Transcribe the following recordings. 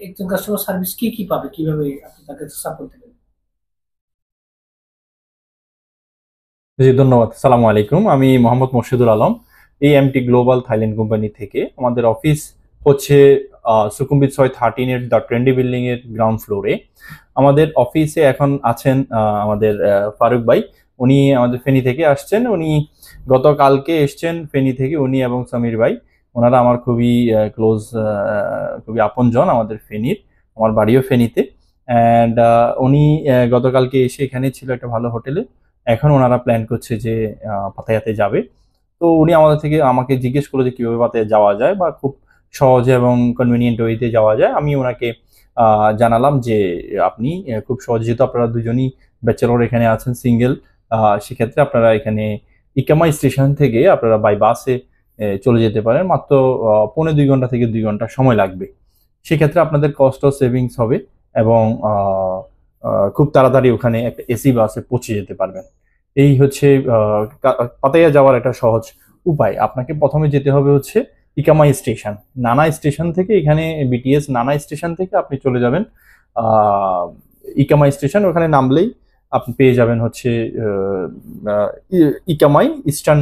একজন customer service কি কি পাবে, কিভাবে আপনি তাকে সাপোর্ট দেবেন? জি, ধন্যবাদ। সালামু আলাইকুম। আমি Mohammad Morshedul Alam, AMT global Thailand company থেকে। আমাদের অফিস হচ্ছে সুকুমবিট 613 এর দ্য ট্রেন্ডি বিল্ডিং এর গ্রাউন্ড ফ্লোরে। আমাদের অফিসে এখন আছেন আমাদের ফারুক ভাই। উনি আমাদের ফেনী থেকে আসছেন। উনি গতকালকে এসছেন ফেনী থেকে, উনি এবং সমীর ভাই। ওনারা আমার খুবই ক্লোজ, খুবই আপনজন আমাদের ফেনীর। আমার বাড়িও ফেনীতে। অ্যান্ড উনি গতকালকে এসে এখানে ছিল একটা ভালো হোটেলে। এখন ওনারা প্ল্যান করছে যে পাতায়াতে যাবে। তো উনি আমাকে জিজ্ঞেস করলো যে কিভাবে পাতায়া যাওয়া যায় বা খুব সহজে এবং কনভিনিয়েন্ট ওয়েতে যাওয়া যায়। আমি ওনাকে জানালাম যে আপনি খুব সহজ, যেহেতু আপনারা দুজনই ব্যাচেলর এখানে আছেন, সিঙ্গেল, সেক্ষেত্রে আপনারা এখানে ইকামা স্টেশন থেকে আপনারা বাই বাসে চলে যেতে পারেন। মাত্র 1.5 ঘন্টা থেকে 2 ঘন্টা সময় লাগবে। সেক্ষেত্রে আপনাদের কস্ট অফ সেভিংস হবে এবং খুব তাড়াতাড়ি ওখানে একটা এসি বাসে পৌঁছে যেতে পারবেন। এই হচ্ছে পাতায়া যাওয়ার একটা সহজ উপায়। আপনাকে প্রথমে যেতে হবে হচ্ছে ইকামাই স্টেশন। নানা স্টেশন থেকে, এখানে বিটিএস নানা স্টেশন থেকে আপনি চলে যাবেন আহ, ইকামাই স্টেশন। ওখানে নামলেই আপনি পেয়ে যাবেন হচ্ছে আহ, আহ, ইকামাই ইস্টার্ন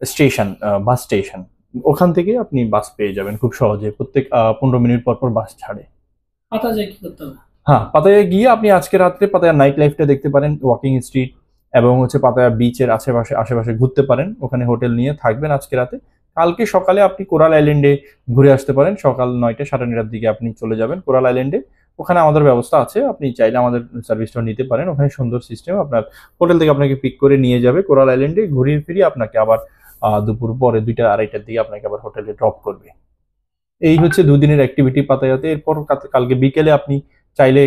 স্টেশন, বাস স্টেশন। ওখান থেকে আপনি বাস পেয়ে যাবেন খুব সহজে। প্রত্যেক 15 মিনিট পর পর বাস ছাড়ে। পাতা যায় কি করতে হবে? হ্যাঁ, পাতায়া গিয়ে আপনি আজকে রাত্রে পাতায়া নাইট লাইফটা দেখতে পারেন, ওয়াকিং স্ট্রিট এবং হচ্ছে পাতায়া বিচের আশেপাশে আশেপাশে ঘুরতে পারেন। ওখানে হোটেল নিয়ে থাকবেন আজকে রাতে। কালকে সকালে আপনি কোরাল আইল্যান্ডে ঘুরে আসতে পারেন। সকাল 9টা 9:30টার দিকে আপনি চলে যাবেন কোরাল আইল্যান্ডে। ওখানে আমাদের ব্যবস্থা আছে, আপনি চাইলে আমাদের সার্ভিসটা নিতে পারেন। ওখানে সুন্দর সিস্টেম, আপনার হোটেল থেকে আপনাকে পিক করে নিয়ে যাবে কোরাল আইল্যান্ডে, ঘুরিয়ে ফিরিয়ে আপনাকে আবার দুপুর পরে 2টা 2:30টার দিকে আপনাকে আবার হোটেলে ড্রপ করবে। এই হচ্ছে দুদিনের অ্যাক্টিভিটি পাতায়াতে। এরপর কালকে বিকেলে আপনি চাইলে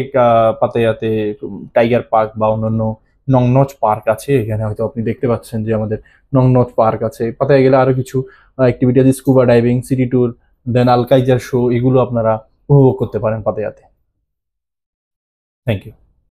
পাতায়াতে টাইগার পার্ক বা অন্যান্য নংনচ পার্ক আছে, এখানে হয়তো আপনি দেখতে পাচ্ছেন যে আমাদের নংনচ পার্ক আছে। পাতায়া গেলে আরো কিছু অ্যাক্টিভিটি আছে, স্কুবা ডাইভিং, সিটি ট্যুর, দেন আলকাইজার শো, এগুলো আপনারা উপভোগ করতে পারেন পাতায়াতে। Thank you.